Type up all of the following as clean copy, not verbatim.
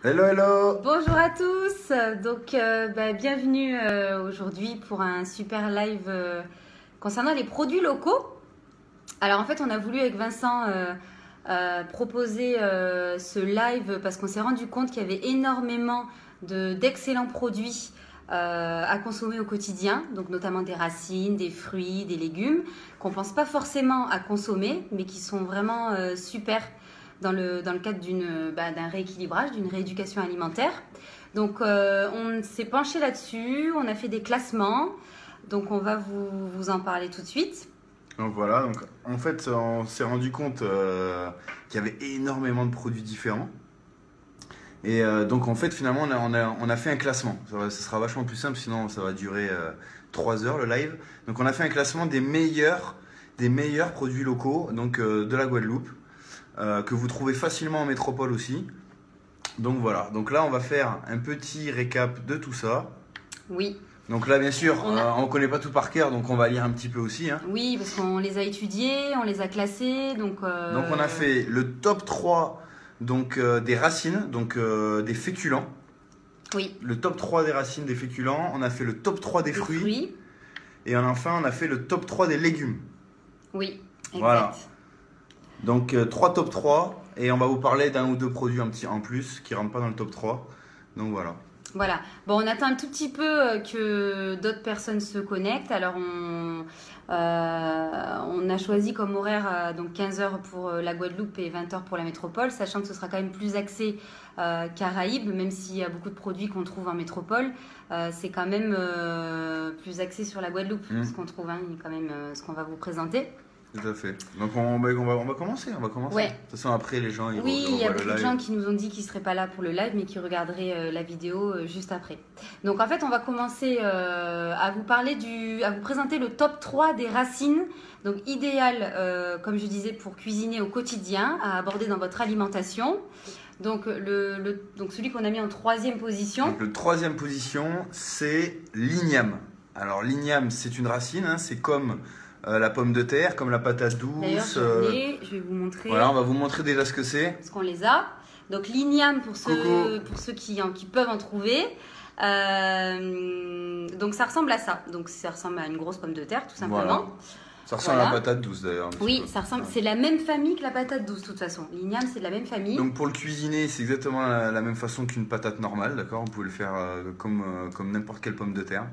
Hello, hello! Bonjour à tous, donc bienvenue aujourd'hui pour un super live concernant les produits locaux. Alors en fait on a voulu avec Vincent proposer ce live parce qu'on s'est rendu compte qu'il y avait énormément d'excellents produits à consommer au quotidien, donc notamment des racines, des fruits, des légumes qu'on ne pense pas forcément à consommer mais qui sont vraiment super dans le cadre d'un rééquilibrage, d'une rééducation alimentaire. Donc on s'est penché là-dessus, on a fait des classements, donc on va vous en parler tout de suite. Donc voilà, donc, en fait on s'est rendu compte qu'il y avait énormément de produits différents. Et donc en fait finalement on a fait un classement. Ça sera vachement plus simple, sinon ça va durer 3 heures le live. Donc on a fait un classement des meilleurs produits locaux donc, de la Guadeloupe. Que vous trouvez facilement en métropole aussi. Donc voilà, donc là on va faire un petit récap de tout ça. Oui. Donc là bien sûr, on ne connaît pas tout par cœur, donc on va lire un petit peu aussi. Hein. Oui, parce qu'on les a étudiés, on les a classés. Donc on a fait le top 3 donc, des racines, donc des féculents. Oui. Le top 3 des racines des féculents, on a fait le top 3 des fruits. Et enfin on a fait le top 3 des légumes. Oui, exact. Voilà. Donc 3 top 3 et on va vous parler d'un ou deux produits en plus qui ne rentrent pas dans le top 3. Donc voilà. Voilà. Bon, on attend un tout petit peu que d'autres personnes se connectent. Alors on a choisi comme horaire donc 15 h pour la Guadeloupe et 20 h pour la métropole, sachant que ce sera quand même plus axé Caraïbes, même s'il y a beaucoup de produits qu'on trouve en métropole, c'est quand même plus axé sur la Guadeloupe, ce qu'on trouve, hein, quand même ce qu'on va vous présenter. Tout à fait. Donc on va commencer. Ouais. De toute façon après les gens il y a beaucoup de gens qui nous ont dit qu'ils ne seraient pas là pour le live mais qui regarderaient la vidéo juste après. Donc en fait on va commencer à vous présenter le top 3 des racines. Donc idéal comme je disais pour cuisiner au quotidien, à aborder dans votre alimentation. Donc, donc celui qu'on a mis en troisième position. Donc le troisième position c'est l'igname. Alors l'igname c'est une racine, hein, c'est comme la pomme de terre, comme la patate douce. D'ailleurs, je vais vous montrer. Voilà, on va vous montrer déjà ce que c'est. Parce qu'on les a. Donc l'igname pour ceux qui peuvent en trouver. Donc ça ressemble à ça. Donc ça ressemble à une grosse pomme de terre, tout simplement. Voilà. Ça ressemble à la patate douce d'ailleurs. Oui, ça ressemble. C'est la même famille que la patate douce de toute façon. L'igname c'est de la même famille. Donc pour le cuisiner, c'est exactement la même façon qu'une patate normale, d'accord. Vous pouvez le faire comme n'importe quelle pomme de terre.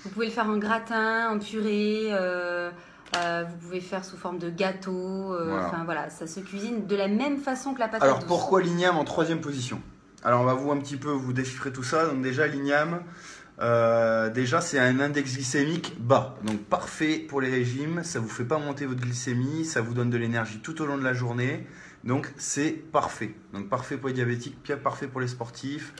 Vous pouvez le faire en gratin, en purée. Vous pouvez faire sous forme de gâteau. Enfin voilà, ça se cuisine de la même façon que la patate douce. Alors pourquoi l'igname en troisième position? Alors on va un petit peu vous déchiffrer tout ça. Donc déjà l'igname, déjà c'est un index glycémique bas. Donc parfait pour les régimes, ça ne vous fait pas monter votre glycémie, ça vous donne de l'énergie tout au long de la journée. Donc c'est parfait. Donc parfait pour les diabétiques, parfait pour les sportifs.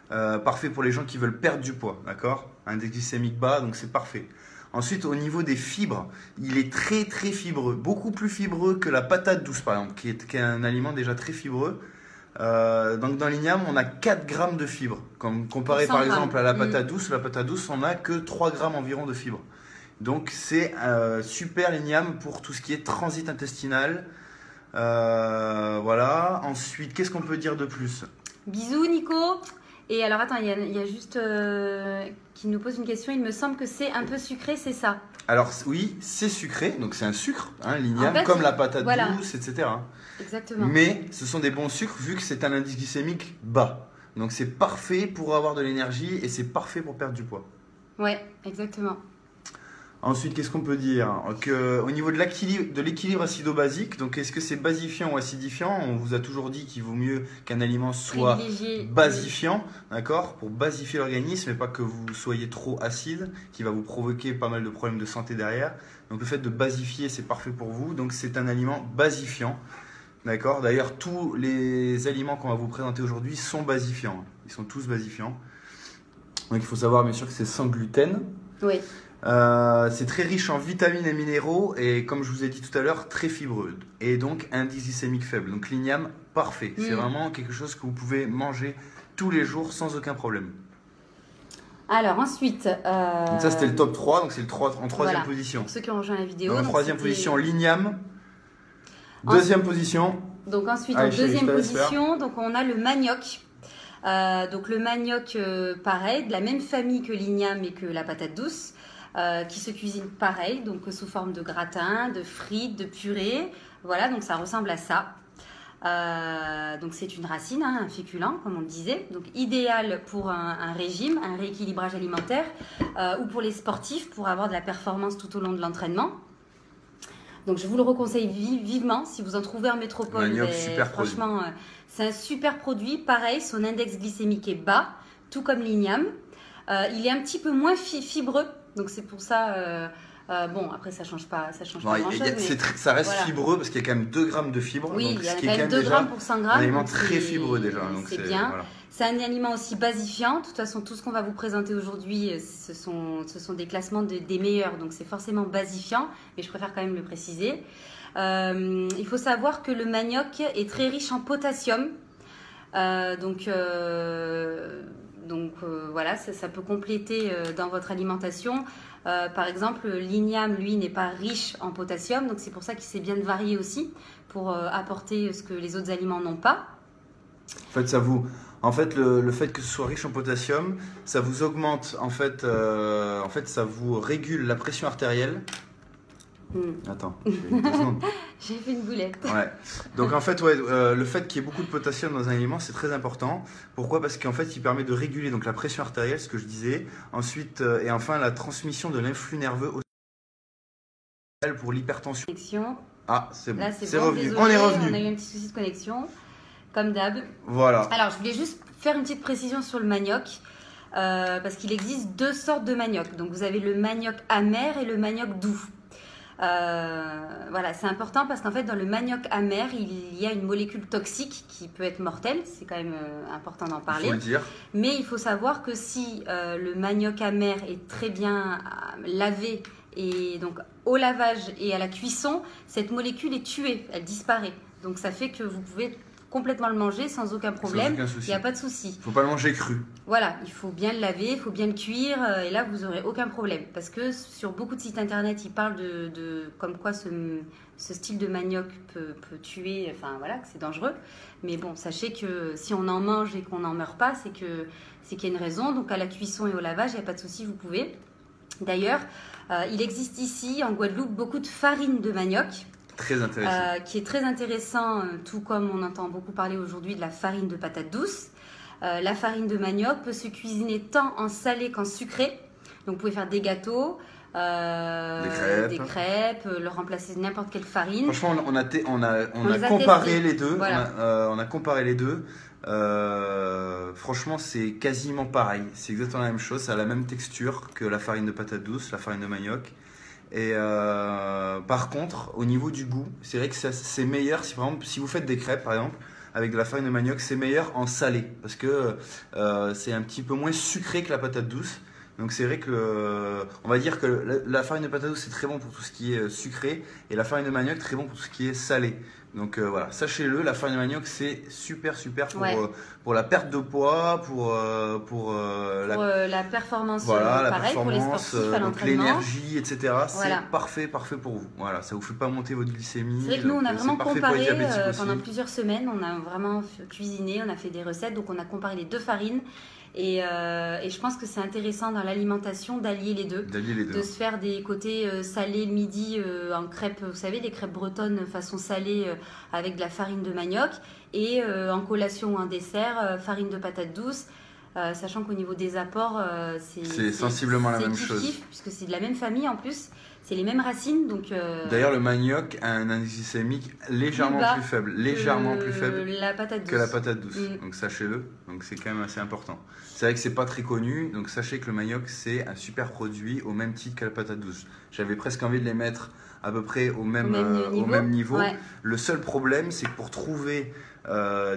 Parfait pour les gens qui veulent perdre du poids, d'accord? Index glycémique bas, donc c'est parfait. Ensuite, au niveau des fibres, il est très très fibreux, beaucoup plus fibreux que la patate douce par exemple, qui est un aliment déjà très fibreux. Donc dans l'igname, on a 4 grammes de fibres, comparé par exemple à la patate douce. La patate douce, on n'a que 3 grammes environ de fibres. Donc c'est super l'igname pour tout ce qui est transit intestinal. Voilà. Ensuite, qu'est-ce qu'on peut dire de plus? Bisous Nico. Et alors attends, il y a juste qui nous pose une question. Il me semble que c'est un peu sucré, c'est ça? Alors oui, c'est sucré, donc c'est un sucre, hein, l'igname, comme la patate douce, etc. Exactement. Mais ce sont des bons sucres vu que c'est un indice glycémique bas. Donc c'est parfait pour avoir de l'énergie et c'est parfait pour perdre du poids. Ouais, exactement. Ensuite, qu'est-ce qu'on peut dire? Au niveau de l'équilibre acido-basique, donc est-ce que c'est basifiant ou acidifiant? On vous a toujours dit qu'il vaut mieux qu'un aliment soit basifiant, d'accord, pour basifier l'organisme et pas que vous soyez trop acide, qui va vous provoquer pas mal de problèmes de santé derrière. Donc le fait de basifier, c'est parfait pour vous. Donc c'est un aliment basifiant, d'accord. D'ailleurs, tous les aliments qu'on va vous présenter aujourd'hui sont basifiants. Ils sont tous basifiants. Donc il faut savoir bien sûr que c'est sans gluten. Oui. C'est très riche en vitamines et minéraux et comme je vous ai dit tout à l'heure, très fibreux et donc indice glycémique faible. Donc l'igname, parfait. C'est vraiment quelque chose que vous pouvez manger tous les jours sans aucun problème. Alors ensuite... Donc ça c'était le top 3, donc c'est le 3 en troisième position. Pour ceux qui ont rejoint la vidéo. Donc, en troisième position, l'igname. Deuxième position. Donc ensuite en deuxième position, donc on a le manioc. Donc le manioc, pareil, de la même famille que l'igname et que la patate douce, qui se cuisine pareil, donc sous forme de gratin, de frites, de purée. Voilà, donc ça ressemble à ça. Donc c'est une racine, hein, un féculent, comme on le disait. Donc idéal pour un régime, un rééquilibrage alimentaire, ou pour les sportifs, pour avoir de la performance tout au long de l'entraînement. Donc je vous le reconseille vivement. Si vous en trouvez en métropole, Manioc, super franchement, c'est un super produit. Pareil, son index glycémique est bas, tout comme l'igname. Il est un petit peu moins fibreux, donc c'est pour ça. Bon, après ça change pas grand-chose. Ça reste voilà. fibreux parce qu'il y a quand même 2 grammes de fibres. Oui, donc il y a ce quand qui est même 2 grammes pour 100 grammes. Un aliment très fibreux déjà. C'est bien. Voilà. C'est un aliment aussi basifiant. De toute façon, tout ce qu'on va vous présenter aujourd'hui, ce sont des classements des meilleurs. Donc, c'est forcément basifiant. Mais je préfère quand même le préciser. Il faut savoir que le manioc est très riche en potassium. Donc voilà, ça peut compléter dans votre alimentation. Par exemple, l'igname, lui, n'est pas riche en potassium. Donc, c'est pour ça qu'il sait bien de varier aussi pour apporter ce que les autres aliments n'ont pas. En fait, le fait que ce soit riche en potassium, ça vous augmente, en fait, ça vous régule la pression artérielle. Attends, j'ai fait une boulette. Ouais. Donc en fait, le fait qu'il y ait beaucoup de potassium dans un aliment, c'est très important. Pourquoi? Parce qu'en fait, il permet de réguler donc la pression artérielle, ce que je disais. Ensuite, et enfin, la transmission de l'influx nerveux pour l'hypertension. Ah, c'est bon. Là, c'est bon, revenu. Désolé, on est revenu. On a eu un petit souci de connexion, comme d'hab. Voilà. Alors, je voulais juste faire une petite précision sur le manioc. Parce qu'il existe 2 sortes de manioc. Donc, vous avez le manioc amer et le manioc doux. Voilà, c'est important parce qu'en fait, dans le manioc amer, il y a une molécule toxique qui peut être mortelle. C'est quand même important d'en parler. Il faut le dire. Mais il faut savoir que si le manioc amer est très bien lavé, et donc au lavage et à la cuisson, cette molécule est tuée, elle disparaît. Donc ça fait que vous pouvez complètement le manger sans aucun problème. Il n'y a pas de souci. Il ne faut pas le manger cru. Voilà, il faut bien le laver, il faut bien le cuire, et là vous n'aurez aucun problème. Parce que sur beaucoup de sites internet, ils parlent de comme quoi ce style de manioc peut tuer, enfin voilà, que c'est dangereux. Mais bon, sachez que si on en mange et qu'on n'en meurt pas, c'est qu'il y a une raison. Donc à la cuisson et au lavage, il n'y a pas de souci, vous pouvez. D'ailleurs, il existe ici en Guadeloupe beaucoup de farine de manioc. Très intéressant. Qui est très intéressant, tout comme on entend beaucoup parler aujourd'hui de la farine de patate douce. La farine de manioc peut se cuisiner tant en salé qu'en sucré. Donc vous pouvez faire des gâteaux, des crêpes, le remplacer de n'importe quelle farine. Franchement, on a comparé les deux. Voilà. On a comparé les deux. Franchement, c'est quasiment pareil. C'est exactement la même chose. Ça a la même texture que la farine de patate douce, la farine de manioc. Et par contre, au niveau du goût, c'est vrai que c'est meilleur si, par exemple, si vous faites des crêpes, par exemple, avec de la farine de manioc, c'est meilleur en salé parce que c'est un petit peu moins sucré que la patate douce. Donc c'est vrai que on va dire que la farine de patate douce c'est très bon pour tout ce qui est sucré et la farine de manioc très bon pour tout ce qui est salé. Donc voilà, sachez-le, la farine de manioc c'est super pour la perte de poids, pour la performance, voilà, la pareil performance, pour les sportifs à l'entraînement, l'énergie, etc. Voilà. C'est parfait pour vous. Voilà, ça vous fait pas monter votre glycémie. C'est vrai que nous on a vraiment comparé pendant aussi. Plusieurs semaines, on a vraiment cuisiné, on a fait des recettes, donc on a comparé les 2 farines. Et je pense que c'est intéressant dans l'alimentation d'allier les deux. De se faire des côtés salés le midi en crêpes, vous savez, les crêpes bretonnes façon salée avec de la farine de manioc. Et en collation ou en dessert, farine de patate douce. Sachant qu'au niveau des apports, c'est sensiblement la même chose. Puisque c'est de la même famille en plus. C'est les mêmes racines, donc. D'ailleurs, le manioc a un indice glycémique légèrement plus faible que la patate douce. Donc sachez-le. Donc c'est quand même assez important. C'est vrai que c'est pas très connu, donc sachez que le manioc c'est un super produit au même titre que la patate douce. J'avais presque envie de les mettre à peu près au même niveau. Ouais. Le seul problème, c'est que pour trouver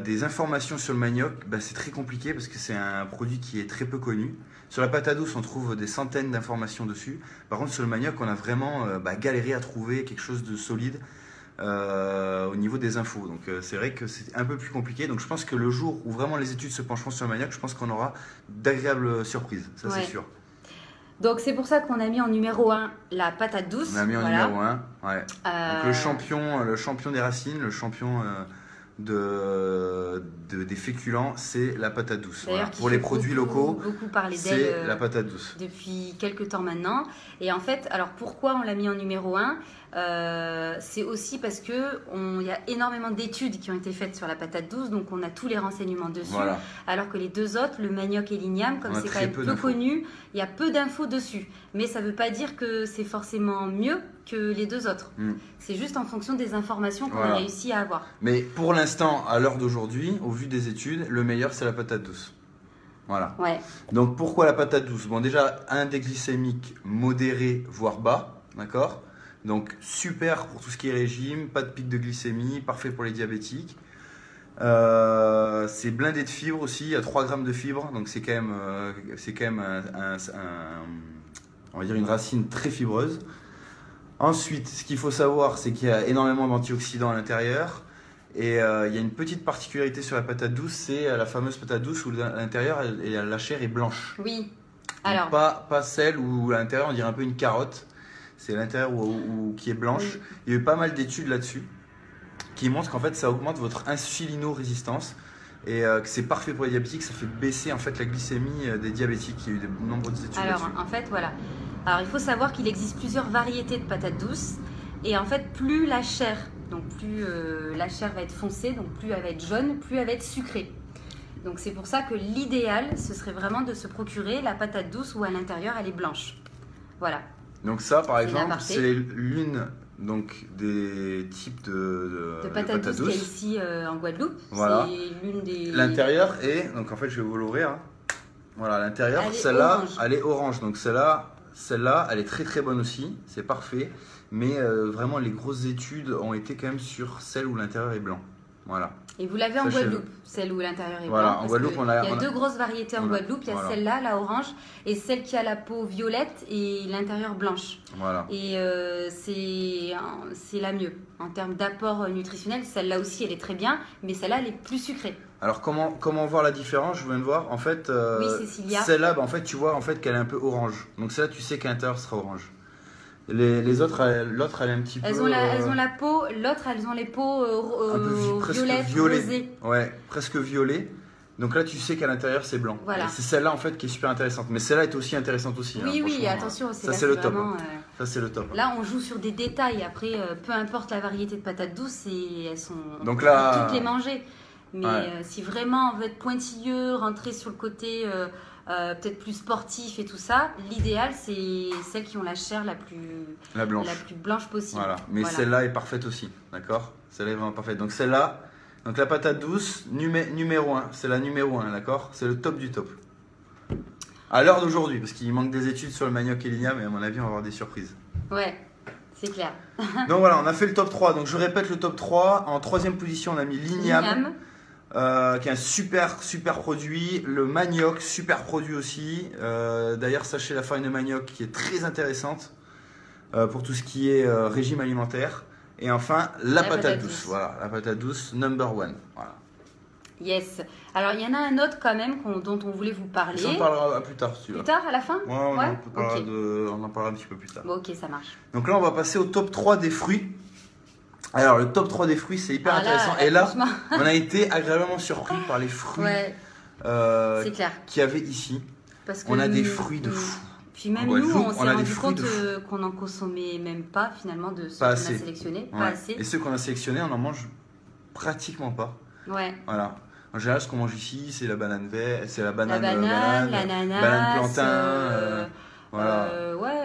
des informations sur le manioc, c'est très compliqué parce que c'est un produit qui est très peu connu. Sur la patate douce, on trouve des centaines d'informations dessus. Par contre, sur le manioc, on a vraiment galéré à trouver quelque chose de solide au niveau des infos. Donc, c'est vrai que c'est un peu plus compliqué. Donc, je pense que le jour où vraiment les études se pencheront sur le manioc, je pense qu'on aura d'agréables surprises. Ça, c'est sûr. Donc, c'est pour ça qu'on a mis en numéro 1 la patate douce. On a mis en numéro 1, ouais. Donc, le champion des racines, le champion des féculents, c'est la patate douce. D'ailleurs, Voilà. Pour les produits locaux, beaucoup parler c'est d'elle la patate douce. depuis quelques temps maintenant. Et en fait, alors pourquoi on l'a mis en numéro 1 c'est aussi parce que il y a énormément d'études qui ont été faites sur la patate douce, donc on a tous les renseignements dessus. Voilà. Alors que les deux autres, le manioc et l'igname, comme On a c'est quand très même peu peu d'infos. connu, il y a peu d'infos dessus. Mais ça ne veut pas dire que c'est forcément mieux que les deux autres. C'est juste en fonction des informations qu'on a réussi à avoir. Mais pour l'instant, à l'heure d'aujourd'hui, au vu des études, le meilleur c'est la patate douce. Voilà. Ouais. Donc pourquoi la patate douce? Bon, déjà, index glycémique modéré, voire bas, d'accord? Donc super pour tout ce qui est régime, pas de pic de glycémie, parfait pour les diabétiques. C'est blindé de fibres aussi, il y a 3 grammes de fibres, donc c'est quand même on va dire une racine très fibreuse. Ensuite, ce qu'il faut savoir, c'est qu'il y a énormément d'antioxydants à l'intérieur. Et il y a une petite particularité sur la patate douce, c'est la fameuse patate douce où à l'intérieur, la chair est blanche. Oui. Alors, pas celle où à l'intérieur on dirait un peu une carotte. C'est l'intérieur qui est blanche. Oui. Il y a eu pas mal d'études là-dessus qui montrent qu'en fait ça augmente votre insulino-résistance et que c'est parfait pour les diabétiques. Ça fait baisser en fait la glycémie des diabétiques. Il y a eu de nombreuses études Alors, là-dessus. en fait, voilà. Alors, il faut savoir qu'il existe plusieurs variétés de patates douces. Et en fait, plus la chair, donc plus la chair va être foncée, donc plus elle va être jaune, plus elle va être sucrée. Donc, c'est pour ça que l'idéal, ce serait vraiment de se procurer la patate douce où à l'intérieur, elle est blanche. Voilà. Donc ça, par C'est exemple, l'aparté. c'est l'une donc des types de Patates douces qu'il y a ici en Guadeloupe. Voilà. C'est l'une des... L'intérieur est, donc en fait je vais vous l'ouvrir. Hein. Voilà, l'intérieur, Elle est celle-là, orange. elle est orange. Donc celle-là, elle est très très bonne aussi, c'est parfait. Mais vraiment, les grosses études ont été quand même sur celle où l'intérieur est blanc. Voilà. Et vous l'avez en Sachez-le. Guadeloupe, celle où l'intérieur est Voilà, blanc. en parce Guadeloupe, que on a- il y a on a- deux grosses variétés en on a- Guadeloupe. Il y a voilà. celle-là, la orange, et celle qui a la peau violette et l'intérieur blanche. Voilà. Et c'est la mieux. En termes d'apport nutritionnel, celle-là aussi, elle est très bien, mais celle-là, elle est plus sucrée. Alors comment voir la différence? Je viens de voir. En fait, Oui, Cécilia. celle-là, en fait, tu vois en fait qu'elle est un peu orange. Donc celle-là, tu sais qu'à l'intérieur sera orange. Les autres, l'autre, elle est un petit Elles peu. ont la peau, l'autre, elles ont les peaux un peu presque violettes, violet. rosées. Ouais, presque violet. Donc là, tu sais qu'à l'intérieur, c'est blanc. Voilà. Et c'est celle-là, en fait, qui est super intéressante. Mais celle-là est aussi intéressante aussi. Oui, hein, oui, franchement. attention, Ça, là, c'est le top. vraiment, Ça, c'est le top. là, on joue sur des détails. Après, peu importe la variété de patates douces, elles sont. Donc on là- peut toutes les manger. Mais Ouais. si vraiment on veut être pointilleux, rentrer sur le côté peut-être plus sportif et tout ça, l'idéal, c'est celles qui ont la chair la plus blanche possible. Voilà. Mais Voilà. celle-là est parfaite aussi. D'accord? Celle-là est vraiment parfaite. Donc celle-là, donc la patate douce, numéro 1. C'est la numéro 1, d'accord? C'est le top du top. À l'heure d'aujourd'hui, parce qu'il manque des études sur le manioc et l'igname, mais à mon avis, on va avoir des surprises. Ouais, c'est clair. Donc voilà, on a fait le top 3. Donc je répète le top 3. En troisième position, on a mis l'igname. L'igname. Qui est un super produit. Le manioc, super produit aussi. D'ailleurs, sachez la farine de manioc qui est très intéressante pour tout ce qui est régime alimentaire. Et enfin, la patate douce. Voilà, la patate douce number 1. Voilà. Yes. Alors, il y en a un autre quand même dont on voulait vous parler. Ça, on parlera plus tard, si tu veux. Plus tard, à la fin? Ouais, on Ok. en parlera un petit peu plus tard. Bon, ok, ça marche. Donc là, on va passer au top 3 des fruits. Alors, le top 3 des fruits, c'est hyper Ah là, intéressant. Et là, franchement. on a été agréablement surpris par les fruits Ouais, c'est clair. qu'il y avait ici. Parce que On a des fruits de nous- fou. Puis même En nous, Guadeloupe, on on s'est a des rendu fruits compte de fou. qu'on n'en consommait même pas finalement de ceux qu'on Pas a assez. sélectionnés. Ouais. Pas assez. Et ceux qu'on a sélectionnés, on en mange pratiquement pas. Ouais. Voilà. En général, ce qu'on mange ici, c'est la banane verte, c'est la banane, La banane, banane, l'ananas, banane plantain. Voilà. Ouais,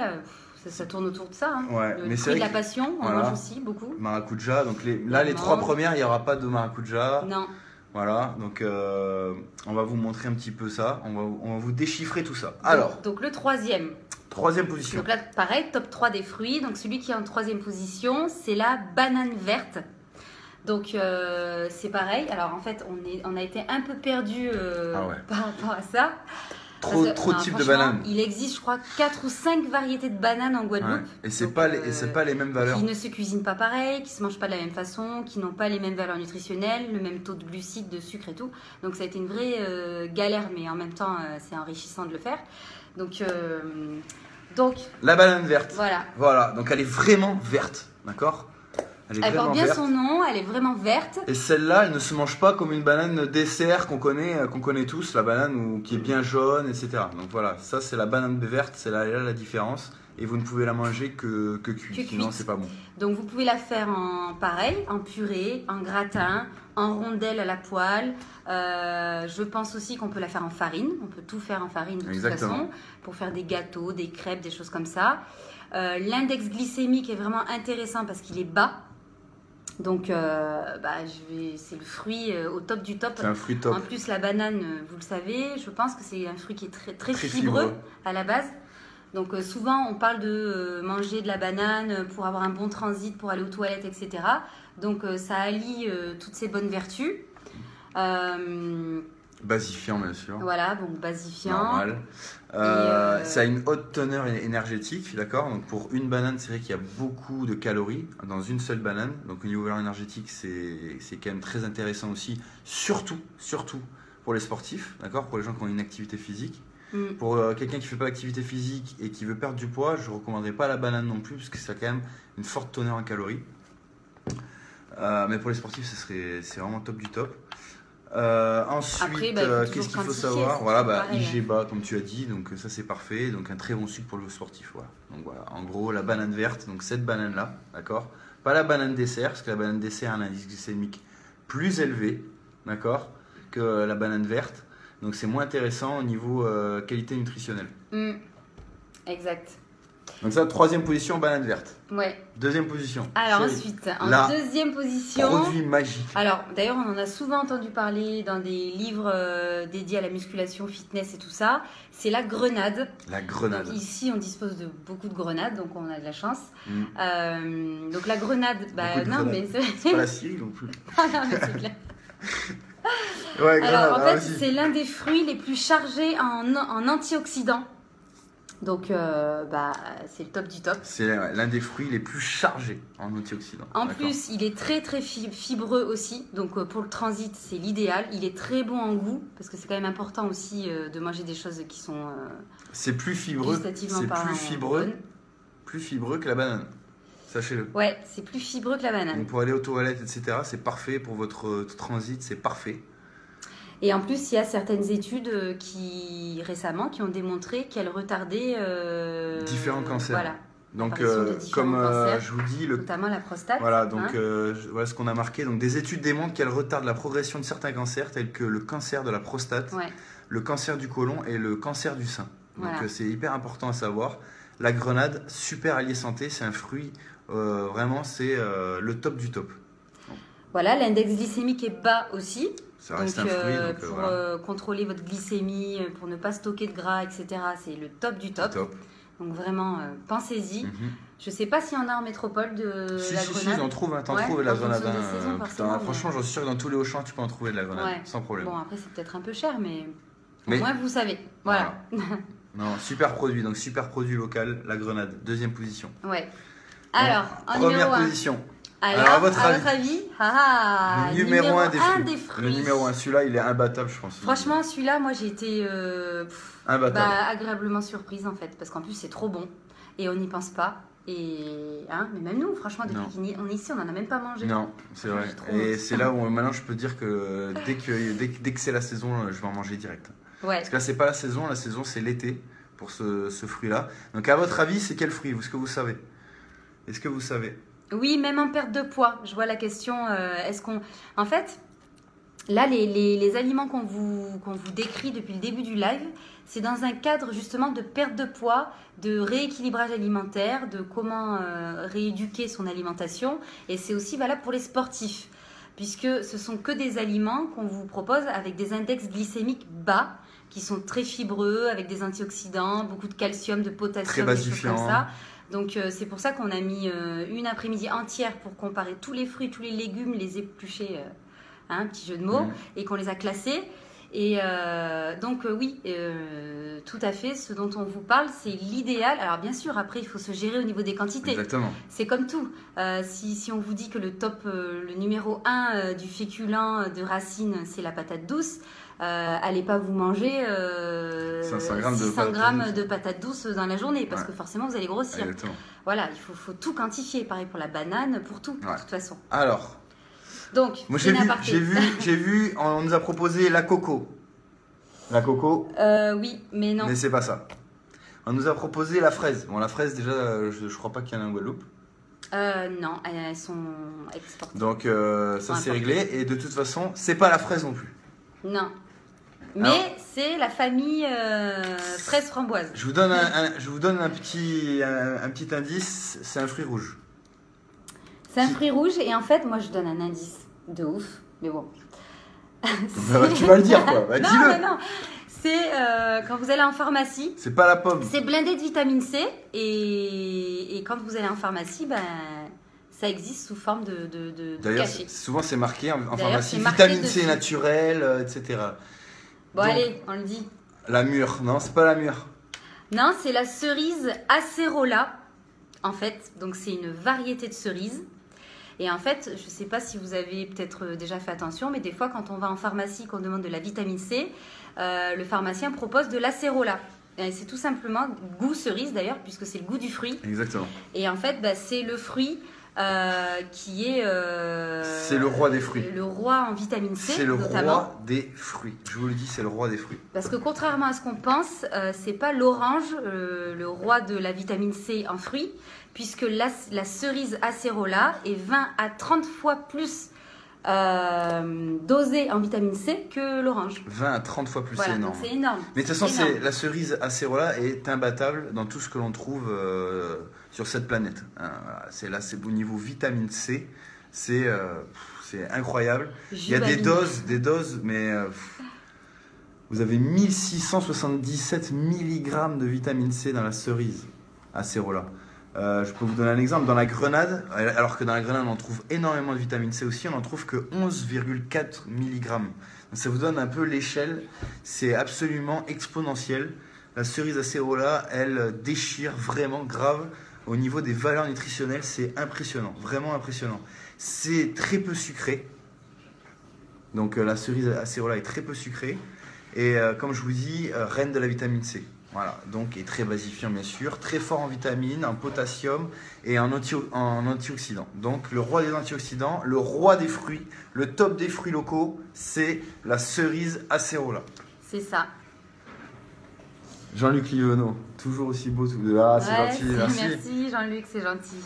ça tourne autour de ça. Hein. Ouais, Le mais c'est fruit de vrai la que- passion, on voilà. mange aussi beaucoup. Maracuja. Donc là, les Mangue. 3 premières, il n'y aura pas de maracuja. Non. Voilà. Donc on va vous montrer un petit peu ça. On va vous déchiffrer tout ça. Alors, Donc le troisième. troisième position. Donc là, pareil, top 3 des fruits. Donc celui qui est en troisième position, c'est la banane verte. Donc c'est pareil. Alors en fait, on a été un peu perdu Ah ouais. par rapport à ça. Trop de types de franchement, bananes. Il existe, je crois, 4 ou 5 variétés de bananes en Guadeloupe. Ouais. Et c'est Donc, pas les mêmes valeurs. qui ne se cuisinent pas pareil, qui se mangent pas de la même façon, qui n'ont pas les mêmes valeurs nutritionnelles, le même taux de glucides, de sucre et tout. Donc ça a été une vraie galère, mais en même temps, c'est enrichissant de le faire. Donc La banane verte. voilà. Voilà, donc elle est vraiment verte, d'accord? Elle est Elle vraiment porte bien verte. son nom, elle est vraiment verte. Et celle-là, elle ne se mange pas comme une banane dessert qu'on connaît tous, la banane qui est bien jaune, etc. Donc voilà, ça c'est la banane verte, c'est là la différence. Et vous ne pouvez la manger que cuite, sinon cuite. c'est pas bon. Donc vous pouvez la faire en purée, en gratin, en rondelle à la poêle. Je pense aussi qu'on peut la faire en farine. On peut tout faire en farine de toute façon pour faire des gâteaux, des crêpes, des choses comme ça. L'index glycémique est vraiment intéressant parce qu'il est bas. Donc c'est le fruit au top du top. C'est un fruit top. En plus la banane, vous le savez, je pense que c'est un fruit qui est très fibreux à la base. Donc souvent on parle de manger de la banane pour avoir un bon transit, pour aller aux toilettes, etc. Donc ça allie toutes ces bonnes vertus. Basifiant bien sûr. Voilà, donc basifiant. Normal. Ça a une haute teneur énergétique, d'accord. Donc pour une banane, c'est vrai qu'il y a beaucoup de calories dans une seule banane. Donc au niveau valeur énergétique, c'est quand même très intéressant aussi, surtout pour les sportifs, d'accord, pour les gens qui ont une activité physique. Pour quelqu'un qui ne fait pas d'activité physique et qui veut perdre du poids, je ne recommanderais pas la banane non plus parce que ça a quand même une forte teneur en calories. Mais pour les sportifs, c'est vraiment top du top. Ensuite, qu'est-ce qu'il faut savoir? Voilà, IG bas comme tu as dit, donc ça c'est parfait. Donc un très bon sucre pour le sportif. Voilà. Donc voilà, en gros la banane verte, donc cette banane là, d'accord. Pas la banane dessert, parce que la banane dessert a un indice glycémique plus élevé, d'accord, que la banane verte. Donc c'est moins intéressant au niveau qualité nutritionnelle. Exact. Donc ça, troisième position, banane verte. Ouais. Deuxième position. Alors ensuite, en deuxième position... Produit magique. Alors d'ailleurs, on en a souvent entendu parler dans des livres dédiés à la musculation, fitness et tout ça. C'est la grenade. La grenade. Donc, ici, on dispose de beaucoup de grenades, donc on a de la chance. Donc la grenade... mais c'est pas la Syrie non plus. Ah non, mais c'est clair. Ouais, grenade. Alors en fait, c'est l'un des fruits les plus chargés en antioxydants. Donc, c'est le top du top. C'est l'un des fruits les plus chargés en antioxydants. En plus, il est très fibreux aussi. Donc, pour le transit, c'est l'idéal. Il est très bon en goût parce que c'est quand même important aussi de manger des choses qui sont c'est plus fibreux. Plus fibreux que la banane. Sachez-le. Ouais, c'est plus fibreux que la banane. Donc, pour aller aux toilettes, etc., c'est parfait. Pour votre transit, c'est parfait. Et en plus, il y a certaines études récemment qui ont démontré qu'elles retardaient différents cancers. Voilà. Donc, comme je vous dis, notamment la prostate. Voilà, donc voilà ce qu'on a marqué. Donc, des études démontrent qu'elles retardent la progression de certains cancers, tels que le cancer de la prostate, le cancer du côlon et le cancer du sein. Donc, c'est hyper important à savoir. La grenade, super allié santé, c'est un fruit. Vraiment, c'est le top du top. Voilà, l'index glycémique est bas aussi. Ça reste un fruit. Pour contrôler votre glycémie, pour ne pas stocker de gras, etc., c'est le top du top. Donc vraiment, pensez-y. Je ne sais pas s'il y en a en métropole de la grenade. Si, t'en trouves la grenade. Franchement, j'en suis sûr que dans tous les Auchan, tu peux en trouver de la grenade, sans problème. Bon, après, c'est peut-être un peu cher, mais au moins, vous savez. Voilà. Non, super produit, donc super produit local, la grenade. Deuxième position. Ouais. Alors, en première numéro 1. position. Alors, à votre avis, le numéro 1 des fruits. Le numéro 1, celui-là, il est imbattable, je pense. Franchement, celui-là, moi, j'ai été agréablement surprise, en fait, parce qu'en plus, c'est trop bon et on n'y pense pas. Et mais même nous, franchement, depuis qu'on est ici, on n'en a même pas mangé. Non, c'est vrai. Et c'est là où maintenant, je peux dire que dès que c'est la saison, je vais en manger direct. Ouais. Parce que là, c'est pas la saison c'est l'été pour ce fruit-là. Donc, à votre avis, c'est quel fruit? Est-ce que vous savez? Oui, même en perte de poids. Je vois la question. En fait, là, les aliments qu'on vous décrit depuis le début du live, c'est dans un cadre justement de perte de poids, de rééquilibrage alimentaire, de comment rééduquer son alimentation. Et c'est aussi valable pour les sportifs, puisque ce sont que des aliments qu'on vous propose avec des index glycémiques bas, qui sont très fibreux, avec des antioxydants, beaucoup de calcium, de potassium, des choses comme ça. Donc c'est pour ça qu'on a mis une après-midi entière pour comparer tous les fruits, tous les légumes, les éplucher, petit jeu de mots, et qu'on les a classés. Et donc oui, tout à fait, ce dont on vous parle, c'est l'idéal. Alors bien sûr, après, il faut se gérer au niveau des quantités. Exactement. C'est comme tout. Si on vous dit que le numéro 1 du féculent de racine, c'est la patate douce, allez pas vous manger 500 grammes 600 de grammes patates de patates douces dans la journée, parce Ouais. que forcément vous allez grossir. Exactement. Voilà, il faut tout quantifier. Pareil pour la banane, pour tout, de Ouais. toute façon. Alors, Donc, moi c'est j'ai une aparté. vu, on nous a proposé la coco. La coco, Oui, mais non. mais c'est pas ça. On nous a proposé la fraise. Bon, la fraise, déjà, je crois pas qu'il y en a en Guadeloupe. Non, elles sont exportées. Donc, ça c'est Importé. réglé. Et de toute façon, c'est pas la fraise non plus. Non. Mais Alors- c'est la famille fraise framboise. Je vous donne un petit indice. C'est un fruit rouge. C'est un fruit rouge et en fait, moi je donne un indice de ouf, mais bon. Tu vas le dire, quoi. Bah, non, dis-le. non. C'est quand vous allez en pharmacie, C'est pas la pomme. c'est blindé de vitamine C et quand vous allez en pharmacie, ben, ça existe sous forme de D'ailleurs, cachet. souvent c'est marqué en D'ailleurs, pharmacie c'est marqué vitamine C dessus. naturelle, etc. Bon, Donc, allez, on le dit. La mûre, non, c'est pas la mûre. Non, c'est la cerise acerola, en fait. Donc, c'est une variété de cerise. Et en fait, je ne sais pas si vous avez peut-être déjà fait attention, mais des fois, quand on va en pharmacie, qu'on demande de la vitamine C, le pharmacien propose de l'acérola. Et c'est tout simplement goût cerise d'ailleurs, puisque c'est le goût du fruit. Exactement. Et en fait, bah, c'est le fruit qui est. C'est le roi des fruits. Le roi en vitamine C, C'est le notamment. roi des fruits. Je vous le dis, c'est le roi des fruits. Parce que contrairement à ce qu'on pense, c'est pas l'orange le roi de la vitamine C en fruits, puisque la cerise acérola est 20 à 30 fois plus dosée en vitamine C que l'orange. 20 à 30 fois plus, Voilà, c'est donc énorme. c'est énorme. Mais de toute façon, Énorme. la cerise acérola est imbattable dans tout ce que l'on trouve sur cette planète. Hein, voilà. C'est au niveau vitamine C, c'est incroyable. Il y a des doses, mais vous avez 1677 mg de vitamine C dans la cerise acérola. Je peux vous donner un exemple. Dans la grenade, alors que dans la grenade on trouve énormément de vitamine C aussi, on n'en trouve que 11,4 mg. Donc ça vous donne un peu l'échelle. C'est absolument exponentiel. La cerise acérola, elle déchire vraiment grave au niveau des valeurs nutritionnelles. C'est impressionnant, vraiment impressionnant. C'est très peu sucré. Donc la cerise acérola est très peu sucrée. Et comme je vous dis, reine de la vitamine C. Voilà, donc est très basifiant bien sûr, très fort en vitamines, en potassium et en antioxydants. Donc le roi des antioxydants, le roi des fruits, le top des fruits locaux, c'est la cerise acérola. C'est ça. Jean-Luc Livenot, toujours aussi beau. Ah, c'est Ouais, gentil, merci. Merci Jean-Luc, c'est gentil.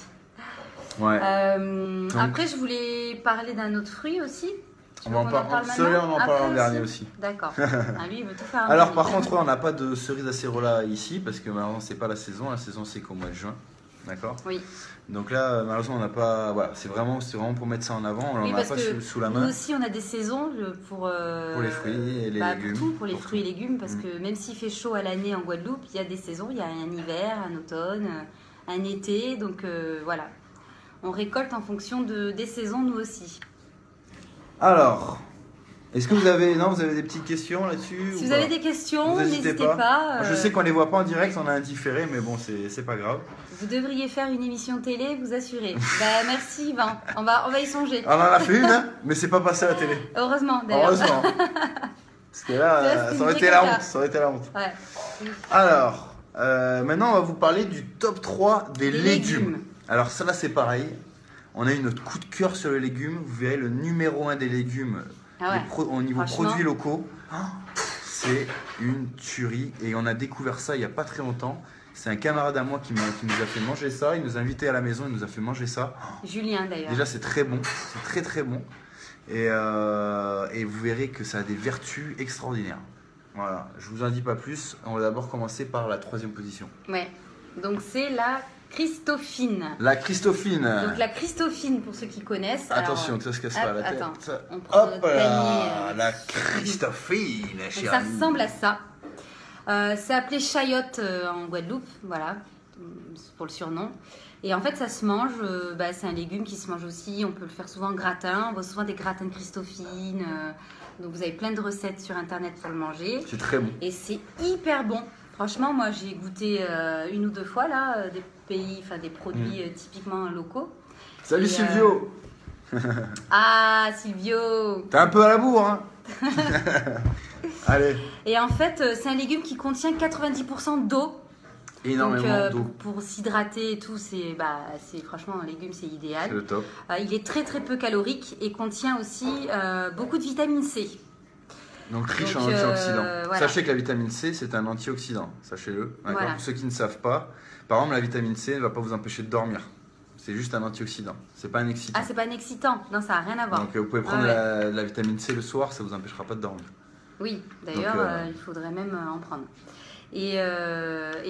Ouais. Après, je voulais parler d'un autre fruit aussi. Tu On veux va en qu'on parler. parle Celui-là, maintenant on en Après parlera en dernier aussi. D'accord. Ah, lui, il veut tout faire en Alors dernier. par contre, ouais, on n'a pas de cerise acérola ici parce que malheureusement c'est pas la saison. La saison c'est qu'au mois de juin, d'accord. Oui. Donc là, malheureusement, on n'a pas. Voilà, c'est vraiment pour mettre ça en avant. On Oui, n'en a parce pas que sous la nous main. aussi, on a des saisons pour les fruits et les légumes. Pour tout, pour les Pour fruits et légumes, parce Mm. que même s'il fait chaud à l'année en Guadeloupe, il y a des saisons, il y a un hiver, un automne, un été, donc voilà. On récolte en fonction des saisons, nous aussi. Alors, est-ce que vous avez des petites questions là-dessus Si ou vous pas avez des questions, Vous n'hésitez hésitez pas. Je sais qu'on les voit pas en direct, on a un différé, mais bon, c'est pas grave. Vous devriez faire une émission télé, vous assurez. Bah, merci Yvan, on va y songer. On en a fait une, hein, mais c'est pas passé à la télé. Heureusement d'ailleurs. Heureusement. Parce que là, C'est ça aurait une été la caca. honte. Ça aurait été la honte. Ouais. Alors, maintenant, on va vous parler du top 3 des Des légumes. légumes. Alors, ça là, c'est pareil. On a eu notre coup de cœur sur les légumes. Vous verrez le numéro 1 des légumes Ah ouais. au niveau Franchement. produits locaux. C'est une tuerie. Et on a découvert ça il n'y a pas très longtemps. C'est un camarade à moi qui nous a fait manger ça. Il nous a invités à la maison, il nous a fait manger ça. Julien d'ailleurs. Déjà, c'est très bon. C'est très très bon. Et vous verrez que ça a des vertus extraordinaires. Voilà, je vous en dis pas plus. On va d'abord commencer par la 3e position. Ouais. Donc c'est la Christophine. La Christophine. Donc la Christophine, pour ceux qui connaissent. Attention, alors, ça se casse pas la tête. attends, on prend Hop notre panier, là, la Christophine, Donc chère ça amie. ressemble à ça. C'est appelé chayotte en Guadeloupe, voilà, pour le surnom. Et en fait, ça se mange, c'est un légume qui se mange aussi. On peut le faire souvent en gratin. On voit souvent des gratins de Christophine. Donc vous avez plein de recettes sur internet pour le manger. C'est très bon. Et c'est hyper bon. Franchement, moi j'ai goûté une ou deux fois là, des produits typiquement locaux. Salut Et, Silvio. Ah, Silvio! T'es un peu à la bourre, hein. Allez, Et en fait, c'est un légume qui contient 90% d'eau. énormément d'eau. Pour s'hydrater et tout, franchement un légume, c'est idéal. C'est le top. Il est très très peu calorique et contient aussi beaucoup de vitamine C. Donc riche en Donc, antioxydants. voilà. Sachez que la vitamine C, c'est un antioxydant. Sachez-le. D'accord. Voilà. Pour ceux qui ne savent pas, par exemple, la vitamine C ne va pas vous empêcher de dormir. C'est juste un antioxydant. C'est pas un excitant. Ah, c'est pas un excitant. Non, ça n'a rien à voir. Donc vous pouvez prendre Ouais. la vitamine C le soir, ça vous empêchera pas de dormir. Oui, d'ailleurs, Donc, il faudrait même en prendre. Et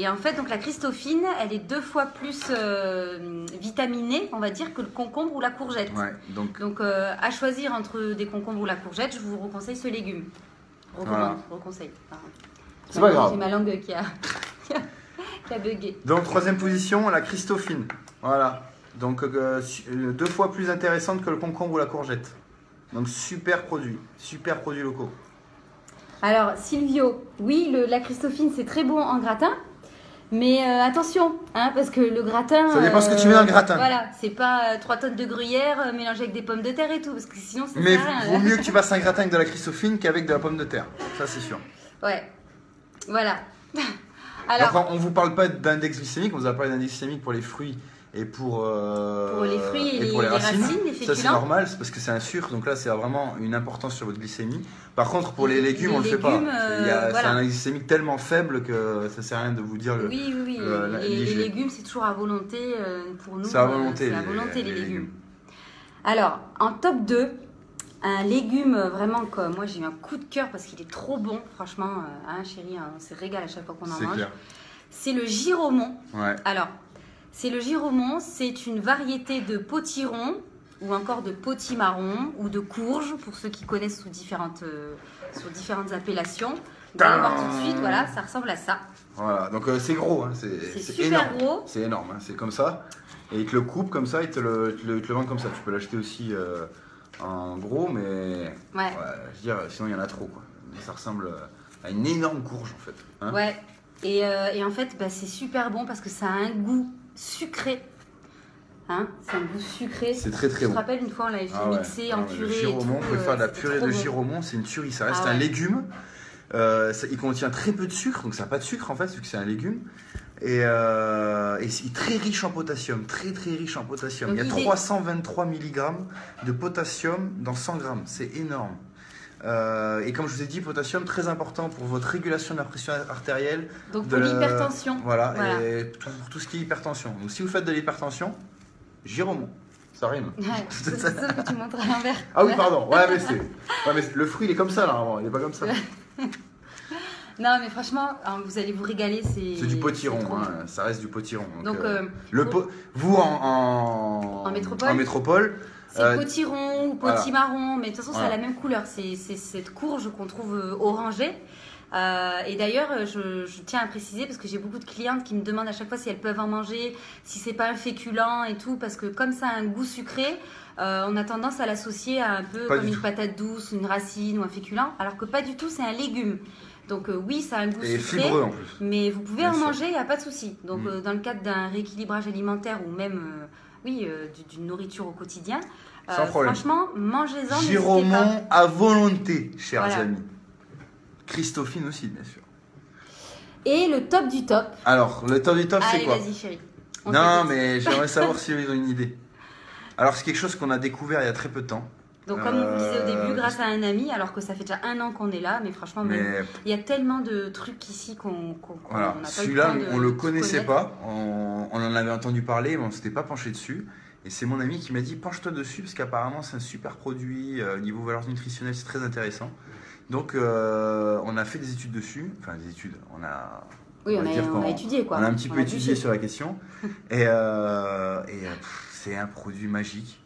en fait, donc la Christophine, elle est 2 fois plus vitaminée, on va dire, que le concombre ou la courgette. Ouais. Donc Donc, à choisir entre des concombres ou la courgette, je vous conseille ce légume. Reconseille. Pardon. C'est pas grave. J'ai ma langue qui a, qui a bugué. Donc, troisième position, la Christophine. Voilà. Donc, 2 fois plus intéressante que le concombre ou la courgette. Donc, super produits locaux. Alors, Silvio, oui, la Christophine, c'est très bon en gratin. Mais attention, hein, parce que le gratin. Ça dépend ce que tu mets dans le gratin. Voilà, c'est pas 3 tonnes de gruyère mélangées avec des pommes de terre et tout, parce que sinon ça Mais sert à rien. vaut mieux que tu fasses un gratin avec de la Christophine qu'avec de la pomme de terre. Ça, c'est sûr. Ouais, voilà. Alors, Enfin, on vous parle pas d'index glycémique, on vous a parlé d'index glycémique pour les fruits et pour les fruits et pour les racines, les Ça, c'est féculents. normal, c'est parce que c'est un sucre, donc là, c'est vraiment une importance sur votre glycémie. Par contre, pour les Les légumes, on le fait pas. légumes, C'est voilà. un index glycémique tellement faible que ça sert à rien de vous dire le. oui. Les léger. légumes, c'est toujours à volonté pour nous. C'est à volonté. C'est à volonté les légumes. Alors, en top 2, un légume vraiment comme moi, j'ai eu un coup de cœur parce qu'il est trop bon. Franchement, hein, chérie, on se régale à chaque fois qu'on en C'est mange. clair. C'est le giromon. Ouais. Alors, c'est le giromon, c'est une variété de potiron ou encore de potimarron ou de courge pour ceux qui connaissent sous différentes appellations. Vous allez voir tout de suite, voilà, ça ressemble à ça. Voilà, donc c'est gros, hein, C'est c'est super énorme. gros. C'est énorme, hein, c'est comme ça. Et ils te le coupent comme ça, ils te le vendent comme ça. Tu peux l'acheter aussi en gros, mais Ouais. je veux dire, sinon il y en a trop, quoi. Mais ça ressemble à une énorme courge en fait. Hein. Ouais. Et en fait, c'est super bon parce que ça a un goût sucré. Hein, c'est un goût sucré. C'est très très Je bon. me rappelle une fois, on l'avait fait mixer en Le purée. Et giromon, tout, on peut faire de la c'était purée trop de bon. giromon, c'est une tuerie. Ça reste Ah un ouais. légume. Il contient très peu de sucre, donc ça n'a pas de sucre en fait, vu que c'est un légume. Et c'est très riche en potassium, très riche en potassium. Donc il y a il est- 323 mg de potassium dans 100 grammes, c'est énorme. Et comme je vous ai dit, potassium très important pour votre régulation de la pression artérielle. Donc pour l'hypertension. Voilà, Voilà. et pour tout ce qui est hypertension. Donc si vous faites de l'hypertension, giromon, ça rime. Ouais, c'est ça que tu montres à l'envers. Ah oui, pardon, ouais, mais le fruit il est comme ça là, il est pas comme ça. Non, mais franchement, hein, vous allez vous régaler. C'est du potiron, c'est trop hein, ça reste du potiron. Donc, vous en métropole, c'est euh, potiron ou voilà. potimarron, mais de toute façon, Voilà. c'est la même couleur. C'est cette courge qu'on trouve orangée. Et d'ailleurs, je tiens à préciser parce que j'ai beaucoup de clientes qui me demandent à chaque fois si elles peuvent en manger, si c'est pas un féculent et tout, parce que comme ça a un goût sucré, on a tendance à l'associer à un peu Pas comme du une tout. patate douce, une racine ou un féculent, alors que pas du tout, c'est un légume. Donc oui, ça a un goût et sucré, fibreux en plus. mais vous pouvez Bien en sûr. manger, il n'y a pas de souci. Donc Mm. dans le cadre d'un rééquilibrage alimentaire ou même d'une nourriture au quotidien, Sans problème. franchement, mangez-en, n'hésitez pas. Giromon à volonté, chers Voilà. amis. Christophine aussi, bien sûr. Et le top du top. Alors, le top du top, c'est Allez, quoi? vas-y chérie. On Non, t'écoute. mais j'aimerais savoir si ils ont une idée. Alors, c'est quelque chose qu'on a découvert il y a très peu de temps. Donc comme on vous disait au début, Euh, grâce à un ami, alors que ça fait déjà 1 an qu'on est là, mais franchement, même, Mais il y a tellement de trucs ici voilà, n'a pas eu celui-là, le temps de on le tout connaissait connaître. pas. On en avait entendu parler, mais on s'était pas penché dessus. Et c'est mon ami qui m'a dit penche-toi dessus parce qu'apparemment c'est un super produit niveau valeurs nutritionnelles, c'est très intéressant. Donc on a fait des études dessus, enfin des études. Oui, va dire on qu'on- a étudié quoi. On a un petit peu a étudié bûché. sur la question. Et c'est un produit magique.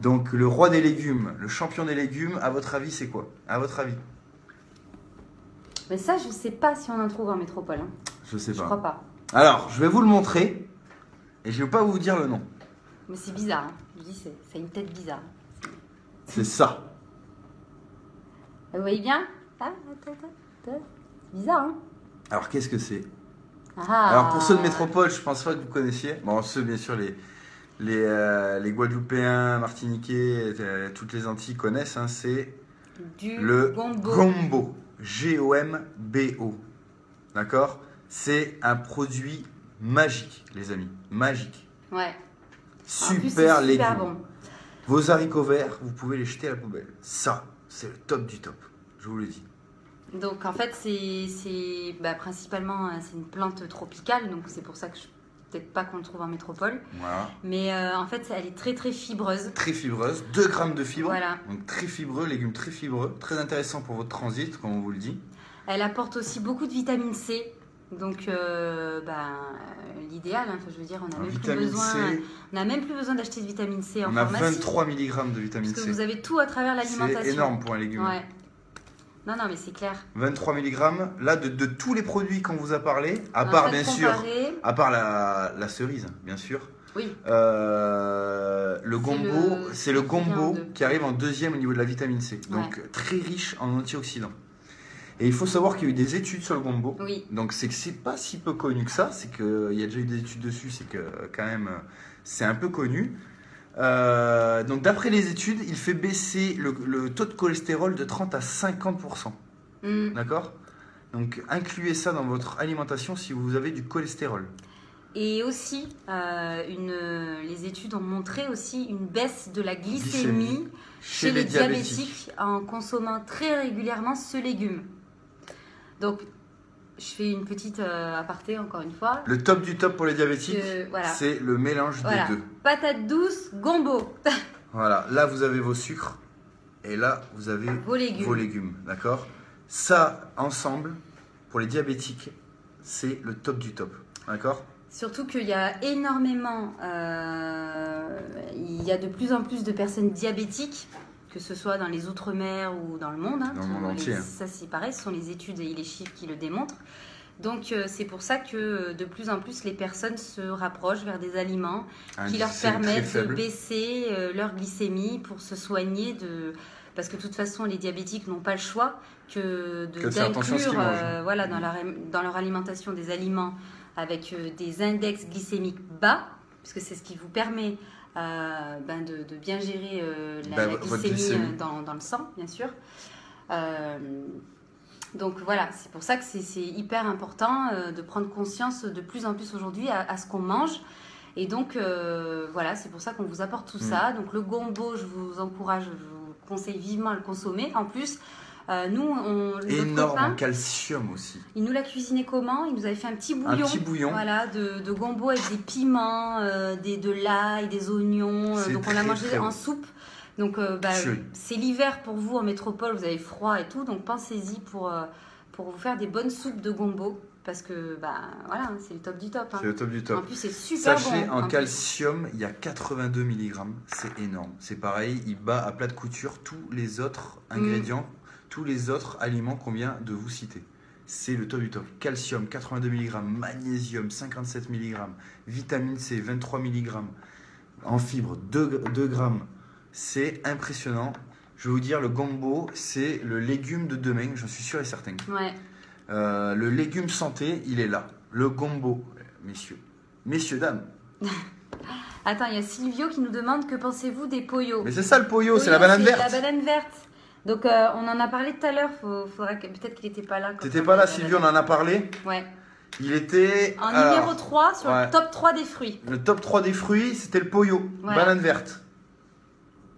Donc le roi des légumes, le champion des légumes, à votre avis c'est quoi? À votre avis? Mais ça, je sais pas si on en trouve en métropole. Hein. Je sais Je pas. crois pas. Alors je vais vous le montrer et je vais pas vous dire le nom. Mais c'est bizarre. Hein. Je dis, ça a une tête bizarre. C'est ça. Vous voyez bien? Ah, attends. C'est bizarre, hein? Alors qu'est-ce que c'est? Ah. Alors pour ceux de métropole, je pense pas que vous connaissiez. Bon, ceux bien sûr les Guadeloupéens, Martiniquais, toutes les Antilles connaissent. Hein, c'est Du le gombo. gombo. Gombo. D'accord? C'est un produit magique, les amis. Magique. Ouais. Super légumes. Super bon. Vos haricots verts, vous pouvez les jeter à la poubelle. Ça, c'est le top du top. Je vous le dis. Donc en fait, c'est principalement c'est une plante tropicale, donc c'est pour ça que peut-être pas qu'on le trouve en métropole. Voilà. Mais en fait, elle est très très fibreuse. Très fibreuse, 2 grammes de fibres. Voilà. Donc très fibreux, légumes très fibreux. Très intéressant pour votre transit, comme on vous le dit. Elle apporte aussi beaucoup de vitamine C. Donc l'idéal, hein, je veux dire, on n'a même plus besoin d'acheter de vitamine C en pharmacie. On a 23 mg de vitamine C. Parce que vous avez tout à travers l'alimentation. C'est énorme pour un légume. Ouais. Non, mais c'est clair. 23 mg, là, de tous les produits qu'on vous a parlé, à part bien sûr, à part la cerise, bien sûr. Oui. Le gombo, c'est le gombo qui arrive en deuxième au niveau de la vitamine C. Donc très riche en antioxydants. Et il faut savoir qu'il y a eu des études sur le gombo. Oui. Donc c'est que c'est pas si peu connu que ça. C'est qu'il y a déjà eu des études dessus. C'est que quand même c'est un peu connu. Donc d'après les études, il fait baisser le taux de cholestérol de 30 à 50%. D'accord? Donc incluez ça dans votre alimentation si vous avez du cholestérol. Et aussi, les études ont montré aussi une baisse de la glycémie chez les diabétiques en consommant très régulièrement ce légume. Donc, je fais une petite aparté encore une fois. Le top du top pour les diabétiques, c'est le mélange des deux. Patate douce, gombo. Voilà, là vous avez vos sucres et là vous avez vos légumes, d'accord? Ça, ensemble, pour les diabétiques, c'est le top du top, d'accord? Surtout qu'il y a énormément, il y a de plus en plus de personnes diabétiques, que ce soit dans les Outre-mer ou dans le monde. Dans le monde entier. Ça c'est pareil, ce sont les études et les chiffres qui le démontrent. Donc c'est pour ça que de plus en plus les personnes se rapprochent vers des aliments qui leur permettent de baisser leur glycémie pour se soigner de... Parce que de toute façon les diabétiques n'ont pas le choix que d'inclure dans leur alimentation des aliments avec des index glycémiques bas, puisque c'est ce qui vous permet de bien gérer la glycémie dans le sang, bien sûr. Donc voilà, c'est pour ça que c'est hyper important de prendre conscience de plus en plus aujourd'hui à ce qu'on mange. Et donc voilà, c'est pour ça qu'on vous apporte tout ça. Donc le gombo, je vous encourage, je vous conseille vivement à le consommer. En plus, énorme en calcium aussi. Il nous l'a cuisiné comment? Il nous avait fait un petit bouillon. Voilà, de gombo avec des piments, de l'ail, des oignons. Donc on l'a mangé en soupe. Donc c'est l'hiver pour vous en métropole, vous avez froid et tout. Donc pensez-y pour vous faire des bonnes soupes de gombo. Parce que voilà, c'est le top du top. C'est le top du top. En plus, c'est super bon. Sachez, en calcium, il y a 82 mg. C'est énorme. C'est pareil, il bat à plat de couture tous les autres ingrédients. Tous les autres aliments qu'on vient de vous citer. C'est le top du top. Calcium, 82 mg, magnésium, 57 mg, vitamine C, 23 mg, en fibres, 2 grammes. C'est impressionnant. Je vais vous dire, le gombo, c'est le légume de demain, j'en suis sûr et certain. Ouais. Le légume santé, il est là. Le gombo, messieurs, dames. Attends, il y a Silvio qui nous demande que pensez-vous des poyos. Mais c'est ça le poyo, c'est la banane verte. La banane verte. Donc on en a parlé tout à l'heure, peut-être qu'il n'était pas là. T'étais pas là, Sylvie, on en a parlé. Ouais. Il était... En numéro 3 sur le top 3 des fruits. Le top 3 des fruits, c'était le poyo, banane verte.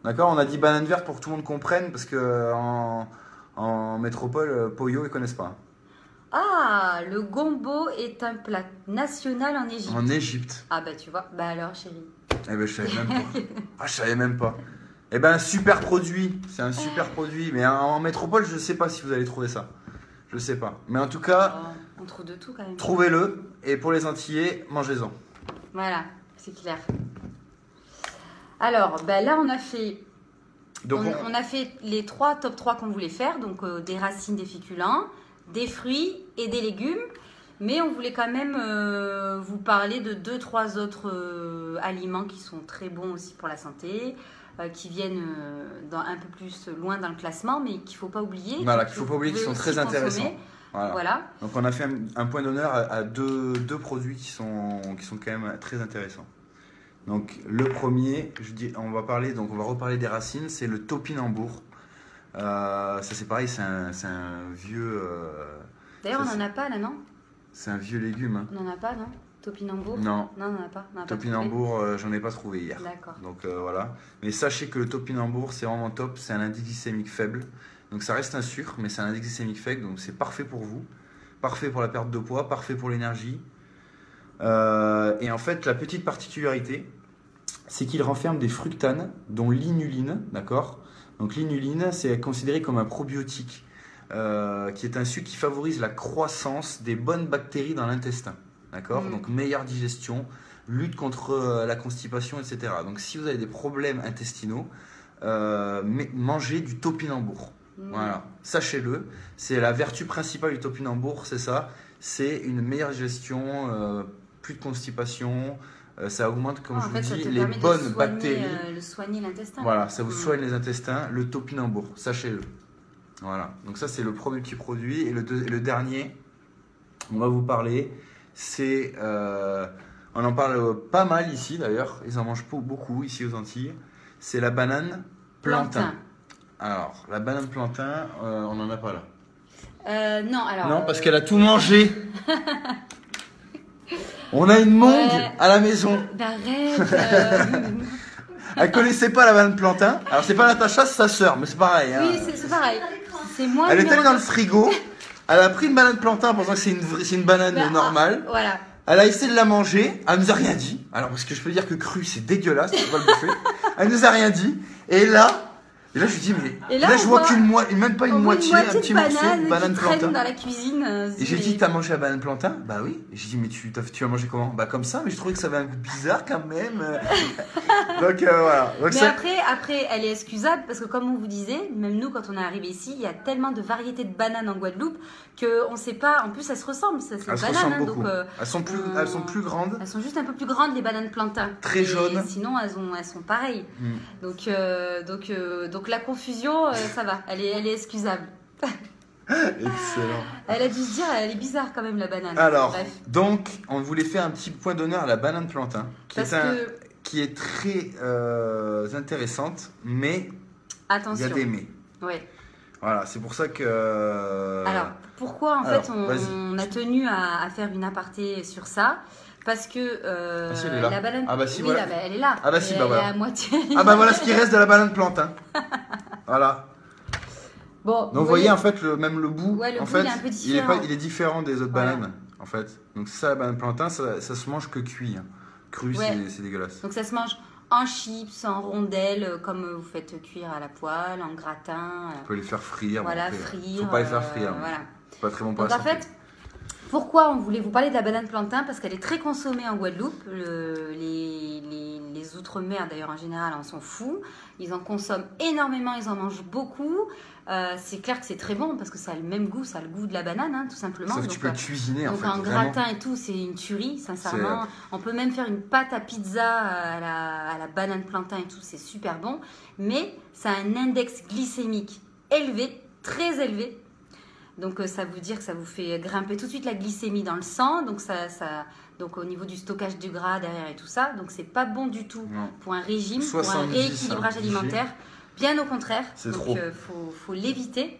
D'accord, on a dit banane verte pour que tout le monde comprenne, parce que en métropole, poyo, ils connaissent pas. Ah, le gombo est un plat national en Égypte. En Égypte. Ah bah tu vois, bah alors chérie. Eh ben je savais même pas. Je savais même pas. Eh ben, un super produit, c'est un super produit. Mais en métropole, je ne sais pas si vous allez trouver ça. Je ne sais pas. Mais en tout cas, on trouve de tout quand même. Trouvez-le. Et pour les Antillais, mangez-en. Voilà, c'est clair. Alors, là, on a fait... Donc, on a fait les top 3 qu'on voulait faire. Donc, des racines, des féculents, des fruits et des légumes. Mais on voulait quand même vous parler de 2-3 autres aliments qui sont très bons aussi pour la santé. Qui viennent un peu plus loin dans le classement, mais qu'il ne faut pas oublier. Voilà, qu'il ne faut pas oublier, qui sont très intéressants. Voilà. Donc on a fait un point d'honneur à deux produits qui sont quand même très intéressants. Donc le premier, on va reparler des racines, c'est le topinambour. Ça c'est pareil, c'est un vieux. D'ailleurs, ça, on n'en a pas là, non? C'est un vieux légume. Hein. On n'en a pas, non? Topinambour? Non. Non, on n'en a pas. Topinambour, j'en ai pas trouvé hier. D'accord. Donc voilà. Mais sachez que le topinambour, c'est vraiment top. C'est un indice glycémique faible. Donc ça reste un sucre, mais c'est un indice glycémique faible. Donc c'est parfait pour vous. Parfait pour la perte de poids, parfait pour l'énergie. Et en fait, la petite particularité, c'est qu'il renferme des fructanes, dont l'inuline, d'accord? Donc l'inuline, c'est considéré comme un probiotique, qui est un sucre qui favorise la croissance des bonnes bactéries dans l'intestin, d'accord? Donc meilleure digestion, lutte contre la constipation, etc. Donc si vous avez des problèmes intestinaux, mangez du topinambour. Voilà, sachez-le, c'est la vertu principale du topinambour, c'est ça, c'est une meilleure digestion, plus de constipation, ça augmente, comme je vous dis, les bonnes bactéries. Soigner l'intestin. Voilà, ça vous soigne les intestins, le topinambour, sachez-le. Voilà, donc ça c'est le premier petit produit. Et le dernier, on va vous parler, c'est, on en parle pas mal ici d'ailleurs, ils en mangent beaucoup ici aux Antilles, c'est la banane plantain. Alors, la banane plantain, on n'en a pas là. Non, alors. Non, parce qu'elle a tout mangé. On a une mongue à la maison. Arrête. Elle connaissait pas la banane plantain. Alors, c'est pas Natacha, c'est sa sœur, mais c'est pareil. Oui, c'est pareil. C'est moi. Elle est allée dans le frigo. Elle a pris une banane plantain en pensant que c'est une banane normale. Voilà. Elle a essayé de la manger. Elle nous a rien dit. Alors, parce que je peux dire que cru, c'est dégueulasse. Tu peux pas le bouffer. Elle nous a rien dit. Et là, je lui dis, mais là je vois même pas une moitié, un petit morceau de banane plantain dans la cuisine. Et j'ai dit, t'as mangé la banane plantain? Bah oui. Et j'ai dit, mais tu as mangé comment? Bah comme ça, mais je trouvais que ça avait un goût bizarre quand même. Donc voilà. Donc, mais après, elle est excusable parce que comme on vous disait, même nous quand on est arrivé ici, il y a tellement de variétés de bananes en Guadeloupe qu'on ne sait pas. En plus, elles se ressemblent. Elles se ressemblent beaucoup. Donc, elles sont plus grandes. Elles sont juste un peu plus grandes, les bananes plantain. Très jaunes. Sinon, elles sont pareilles. Donc la confusion, ça va. Elle est excusable. Excellent. Elle a dû se dire, elle est bizarre quand même la banane. Alors, bref. donc, on voulait faire un petit point d'honneur à la banane plantain, qui est très intéressante, mais attention. Il y a des mais. Oui. Voilà, c'est pour ça que. Alors, pourquoi en fait on a tenu à faire une aparté sur ça? Parce que si, elle est là. la banane. Ah bah si, oui, voilà. Elle est là. Ah bah si, bah voilà. Elle est à moitié. Ah bah voilà ce qui reste de la banane plantain. Voilà. Bon. Donc vous voyez en fait même le bout, ouais, en fait, il est un peu différent. il est différent des autres bananes en fait. Donc c'est ça la banane plantain, ça se mange que cuit. Hein. Cru, c'est dégueulasse. Donc ça se mange en chips, en rondelles, comme vous faites cuire à la poêle, en gratin. Vous pouvez les faire frire. Voilà, bon, frire. Faut pas les faire frire. Voilà. C'est pas très bon pour la santé. En fait, pourquoi on voulait vous parler de la banane plantain? Parce qu'elle est très consommée en Guadeloupe. Les outre-mer, d'ailleurs, en général, en sont fous. Ils en consomment énormément, ils en mangent beaucoup. C'est clair que c'est très bon parce que ça a le même goût, ça a le goût de la banane, hein, tout simplement. Sauf que tu peux le cuisiner en fait. Donc en gratin et tout, c'est une tuerie, sincèrement. On peut même faire une pâte à pizza à la banane plantain et tout, c'est super bon. Mais ça a un index glycémique élevé, très élevé. Donc ça veut dire que ça vous fait grimper tout de suite la glycémie dans le sang, donc donc au niveau du stockage du gras derrière et tout ça, donc c'est pas bon du tout pour un régime, pour un rééquilibrage alimentaire. Bien au contraire, donc faut l'éviter.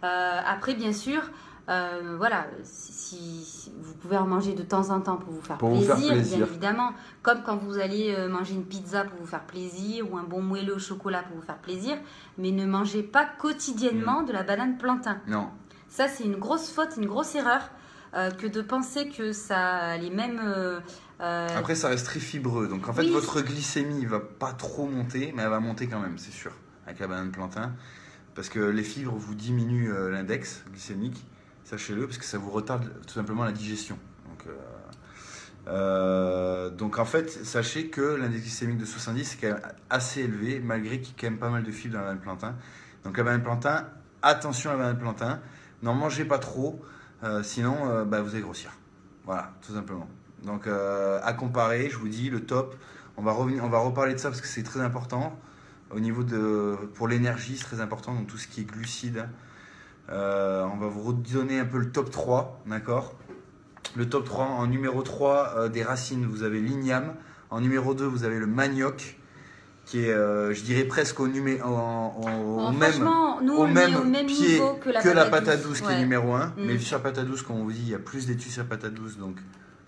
Après bien sûr, voilà, si vous pouvez en manger de temps en temps pour vous faire plaisir, bien évidemment, comme quand vous allez manger une pizza pour vous faire plaisir ou un bon moelleux au chocolat pour vous faire plaisir, mais ne mangez pas quotidiennement de la banane plantain. Non. Ça, c'est une grosse faute, une grosse erreur que de penser que ça a les mêmes... Après, ça reste très fibreux. Donc, en fait, votre glycémie va pas trop monter, mais elle va monter quand même, c'est sûr, avec la banane plantain. Parce que les fibres vous diminuent l'index glycémique, sachez-le, parce que ça vous retarde tout simplement la digestion. Donc en fait, sachez que l'index glycémique de 70 c'est quand même assez élevé, malgré qu'il y a quand même pas mal de fibres dans la banane plantain. Donc la banane plantain, attention à la banane plantain. N'en mangez pas trop, sinon vous allez grossir. Voilà, tout simplement. Donc à comparer, je vous dis, le top, on va reparler de ça parce que c'est très important. Au niveau pour l'énergie, c'est très important, donc tout ce qui est glucides. On va vous redonner un peu le top 3, d'accord? Le top 3, en numéro 3 des racines, vous avez l'igname. En numéro 2, vous avez le manioc, qui est, je dirais presque au franchement, nous, on est au même pied niveau que la patate douce qui est ouais. numéro 1. Mais sur la patate douce, comme on vous dit, il y a plus d'études sur la patate douce. Donc,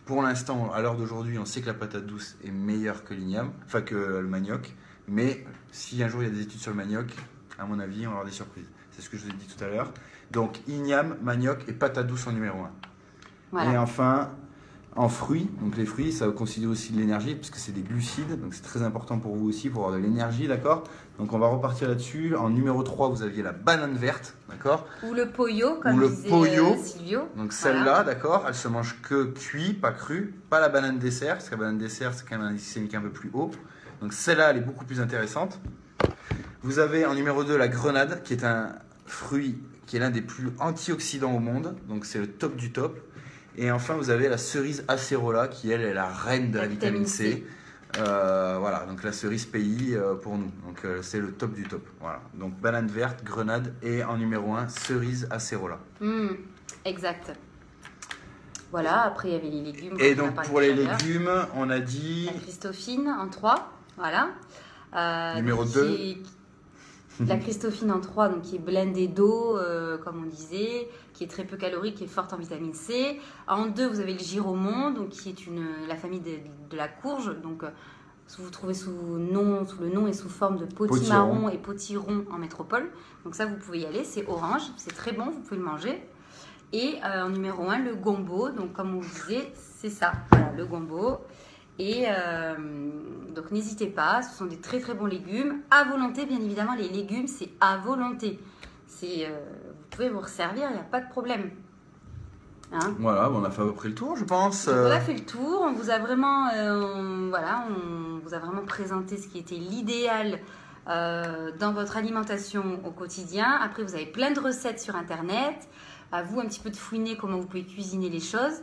pour l'instant, à l'heure d'aujourd'hui, on sait que la patate douce est meilleure que l'igname, enfin que le manioc. Mais si un jour il y a des études sur le manioc, à mon avis, on va avoir des surprises. C'est ce que je vous ai dit tout à l'heure. Donc, igname, manioc et patate douce en numéro 1. Voilà. Et enfin, en fruits, donc les fruits, ça considère aussi de l'énergie, puisque c'est des glucides, donc c'est très important pour vous aussi, pour avoir de l'énergie, d'accord? Donc on va repartir là-dessus. En numéro 3, vous aviez la banane verte, d'accord? Ou le poyo, comme Ou le disait poyo. Silvio. Donc celle-là, d'accord, elle se mange que cuit, pas cru, pas la banane dessert, parce que la banane dessert, c'est quand même un indice glycémique un peu plus haut. Donc celle-là, elle est beaucoup plus intéressante. Vous avez en numéro 2 la grenade, qui est un fruit qui est l'un des plus antioxydants au monde, donc c'est le top du top. Et enfin, vous avez la cerise acérola qui, elle, est la reine de la vitamine C. Voilà, donc la cerise pays pour nous. Donc c'est le top du top. Voilà. Donc banane verte, grenade et en numéro 1, cerise acérola. Exact. Voilà, après il y avait les légumes. Et donc pour les légumes, on a dit... La Christophine en 3, voilà. Numéro 2. La Christophine en 3, donc qui est blendée d'eau, comme on disait, qui est très peu calorique, qui est forte en vitamine C. En 2, vous avez le giromon, donc qui est la famille de la courge. Donc, vous trouvez sous le nom et sous forme de potimarron et potiron en métropole. Donc ça, vous pouvez y aller, c'est orange, c'est très bon, vous pouvez le manger. Et en numéro 1, le gombo, donc comme on vous disait, c'est ça, voilà, le gombo. Et donc n'hésitez pas, ce sont des très très bons légumes. À volonté, bien évidemment, les légumes, c'est à volonté. Vous pouvez vous resservir, il n'y a pas de problème. Hein? Voilà, on a fait à peu près le tour, je pense. Donc, on a fait le tour, on vous a vraiment, on vous a vraiment présenté ce qui était l'idéal dans votre alimentation au quotidien. Après, vous avez plein de recettes sur Internet. À vous un petit peu de fouiner comment vous pouvez cuisiner les choses.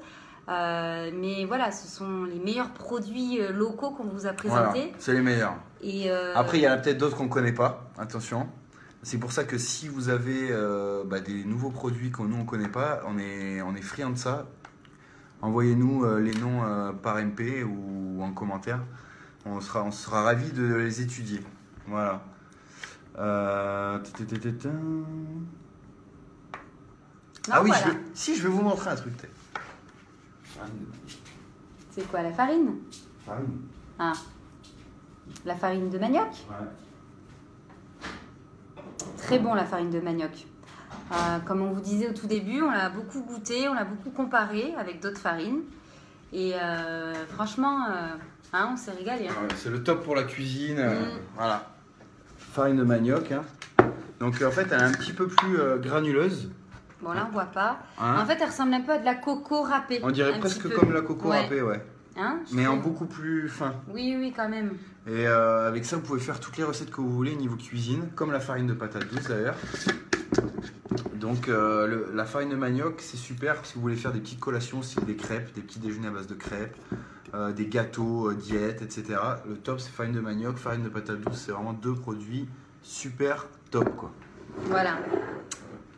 Mais voilà, ce sont les meilleurs produits locaux qu'on vous a présentés. Voilà, c'est les meilleurs. Et après, il y en a peut-être d'autres qu'on ne connaît pas, attention. C'est pour ça que si vous avez des nouveaux produits que nous on ne connaît pas, on est friand de ça. Envoyez-nous les noms par MP ou en commentaire. On sera ravis de les étudier. Voilà. Ah oui, voilà. je vais vous montrer un truc. C'est quoi, la farine? Farine. Ah. La farine de manioc? Ouais. Très bon, la farine de manioc. Comme on vous disait au tout début, on l'a beaucoup goûté, on l'a beaucoup comparé avec d'autres farines. Et franchement, on s'est régalé. Hein. Ouais, c'est le top pour la cuisine. Voilà. Farine de manioc. Hein. Donc en fait, elle est un petit peu plus granuleuse. Bon, là, on voit pas. Hein? En fait, elle ressemble un peu à de la coco râpée. On dirait presque comme la coco râpée, ouais. Hein, mais en beaucoup plus fin. Oui, quand même. Et avec ça, vous pouvez faire toutes les recettes que vous voulez niveau cuisine, comme la farine de patate douce d'ailleurs. Donc la farine de manioc, c'est super si vous voulez faire des petites collations, c'est des crêpes, des petits déjeuners à base de crêpes, des gâteaux, diètes, etc. Le top, c'est farine de manioc, farine de patate douce, c'est vraiment deux produits super top, quoi. Voilà.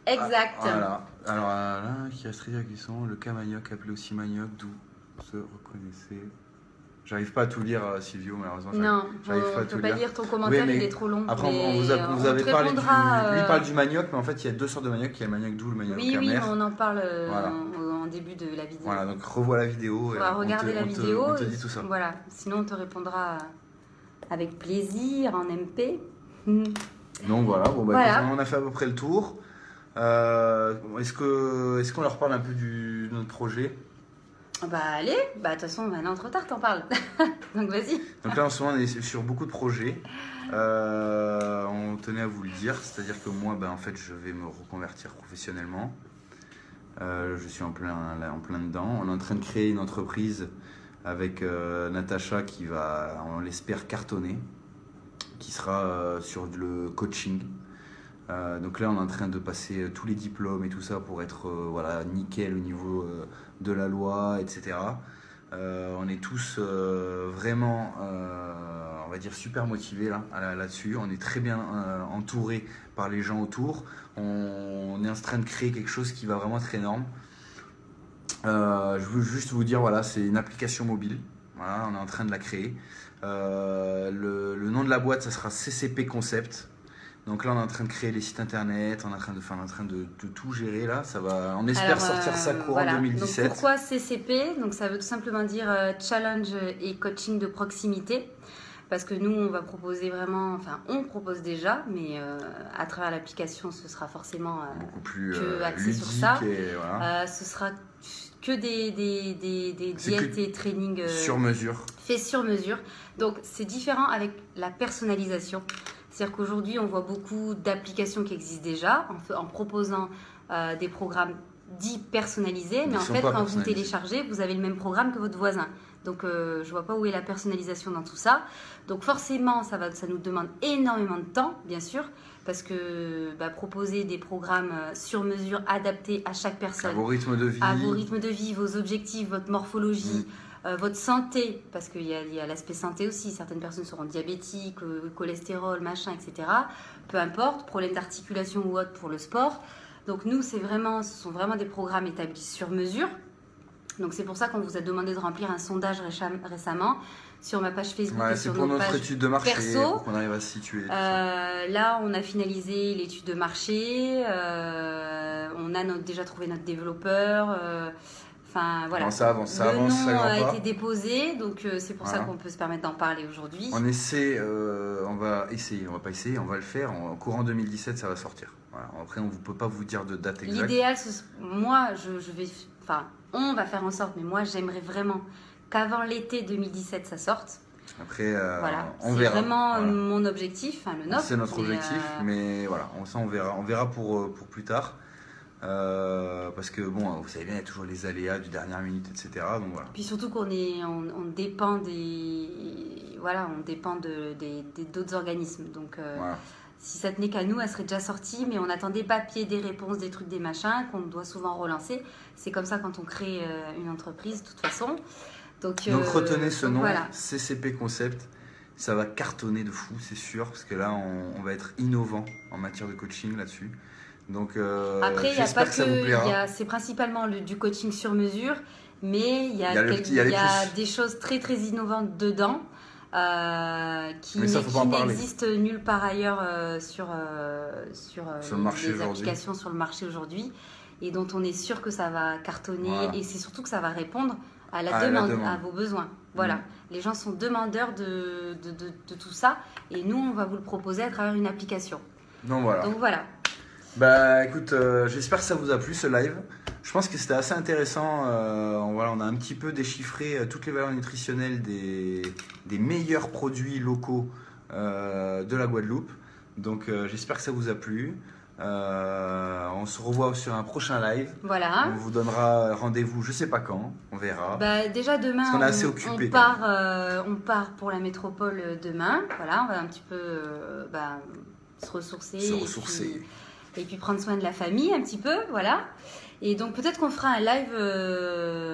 Exact. Voilà. Alors là, qui reste à cuisson, le cas manioc, appelé aussi manioc, d'où se reconnaissez. J'arrive pas à tout lire, Silvio, malheureusement. Non, j'arrive pas à tout lire. Ton commentaire, oui, il est trop long. Après, on vous avait parlé lui parle du manioc, mais en fait, il y a deux sortes de manioc. Il y a le manioc doux, le manioc amer. Oui, on en parle voilà. en début de la vidéo. Voilà, donc revois la vidéo. On va regarder la vidéo. On te dit tout ça. Voilà, sinon on te répondra avec plaisir en MP. Donc voilà, voilà. On a fait à peu près le tour. Est-ce qu'on leur parle un peu de notre projet? Bah allez, de toute façon maintenant trop tard t'en parles. Donc vas-y. Donc là en ce moment on est sur beaucoup de projets. On tenait à vous le dire, c'est-à-dire que moi en fait je vais me reconvertir professionnellement. Je suis en plein dedans. On est en train de créer une entreprise avec Natacha qui va, on l'espère, cartonner, qui sera sur le coaching. Donc là on est en train de passer tous les diplômes et tout ça pour être nickel au niveau de la loi, etc. On est tous vraiment, on va dire, super motivés là-dessus. On est très bien entourés par les gens autour. On est en train de créer quelque chose qui va vraiment être énorme. Je veux juste vous dire, voilà, c'est une application mobile. Voilà, on est en train de la créer. Le nom de la boîte, ça sera CCP Concept. Donc là, on est en train de créer les sites internet, on est en train de tout gérer là. On espère sortir ça courant 2017. Donc pourquoi CCP? Donc ça veut tout simplement dire Challenge et Coaching de Proximité. Parce que nous, on va proposer vraiment, enfin, on propose déjà, mais à travers l'application, ce sera forcément beaucoup plus axé sur ça. Et voilà. Ce sera que des diètes et trainings sur mesure. Fait sur mesure. Donc c'est différent avec la personnalisation. C'est-à-dire qu'aujourd'hui, on voit beaucoup d'applications qui existent déjà en proposant des programmes dits personnalisés, mais en fait, quand vous téléchargez, vous avez le même programme que votre voisin. Donc, je ne vois pas où est la personnalisation dans tout ça. Donc, forcément, ça nous demande énormément de temps, bien sûr, parce que proposer des programmes sur mesure, adaptés à chaque personne, à vos rythmes de vie, vos objectifs, votre morphologie, votre santé, parce qu'il y a l'aspect santé aussi. Certaines personnes seront diabétiques, cholestérol, machin, etc. Peu importe, problème d'articulation ou autre pour le sport. Donc, nous, ce sont vraiment des programmes établis sur mesure. Donc c'est pour ça qu'on vous a demandé de remplir un sondage récemment sur ma page Facebook et sur notre page étude de marché perso. Pour qu'on arrive à se situer. Là, on a finalisé l'étude de marché. On a déjà trouvé notre développeur. Enfin voilà. Ça avance, le nom ça a été déposé, donc c'est pour ça qu'on peut se permettre d'en parler aujourd'hui. On va le faire. En courant 2017, ça va sortir. Voilà. Après, on ne peut pas vous dire de date exacte. L'idéal, on va faire en sorte, mais moi j'aimerais vraiment qu'avant l'été 2017 ça sorte. Après, voilà. On verra. C'est vraiment mon objectif, le nôtre. C'est notre objectif, mais voilà, on verra. On verra pour plus tard. Parce que bon, vous savez bien, il y a toujours les aléas du dernière minute, etc. Donc voilà. Puis surtout qu'on dépend d'autres organismes. Donc voilà. Si ça tenait qu'à nous, elle serait déjà sortie, mais on attend des papiers, des réponses, des trucs, des machins qu'on doit souvent relancer. C'est comme ça quand on crée une entreprise, de toute façon. Donc retenez ce nom, voilà. CCP Concept. Ça va cartonner de fou, c'est sûr, parce que là, on va être innovant en matière de coaching là-dessus. Donc, après, il n'y a pas ça vous plaira. C'est principalement du coaching sur mesure, mais il y a des choses très très innovantes dedans qui n'existent nulle part ailleurs sur les applications sur le marché aujourd'hui et dont on est sûr que ça va cartonner. Voilà. Et c'est surtout que ça va répondre à la demande, à vos besoins. Voilà. Les gens sont demandeurs de tout ça et nous, on va vous le proposer à travers une application. Donc voilà. Écoute, j'espère que ça vous a plu ce live. Je pense que c'était assez intéressant. On a un petit peu déchiffré toutes les valeurs nutritionnelles des meilleurs produits locaux de la Guadeloupe. Donc j'espère que ça vous a plu. On se revoit sur un prochain live. Voilà. On vous donnera rendez-vous, je sais pas quand, on verra. Déjà demain, on est assez occupé, on part pour la métropole demain. Voilà, on va un petit peu se ressourcer. Et puis prendre soin de la famille un petit peu, voilà. Et donc peut-être qu'on fera un live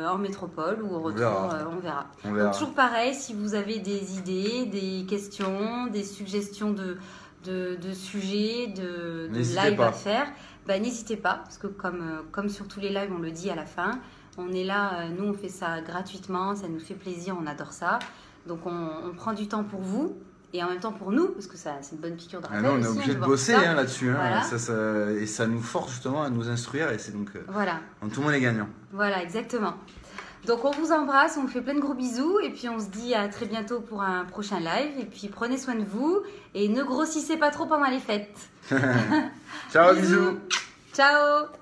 en métropole ou au retour, on verra. Donc toujours pareil, si vous avez des idées, des questions, des suggestions de sujets, de live à faire, n'hésitez pas, parce que comme sur tous les lives, on le dit à la fin, on est là, nous on fait ça gratuitement, ça nous fait plaisir, on adore ça. Donc on prend du temps pour vous. Et en même temps pour nous, parce que c'est une bonne piqûre de rappel. On est obligé de bosser là-dessus. Voilà. Et ça nous force justement à nous instruire. Et c'est donc, voilà. Donc tout le monde est gagnant. Voilà, exactement. Donc on vous embrasse, on vous fait plein de gros bisous. Et puis on se dit à très bientôt pour un prochain live. Et puis prenez soin de vous. Et ne grossissez pas trop pendant les fêtes. Ciao, bisous. Ciao.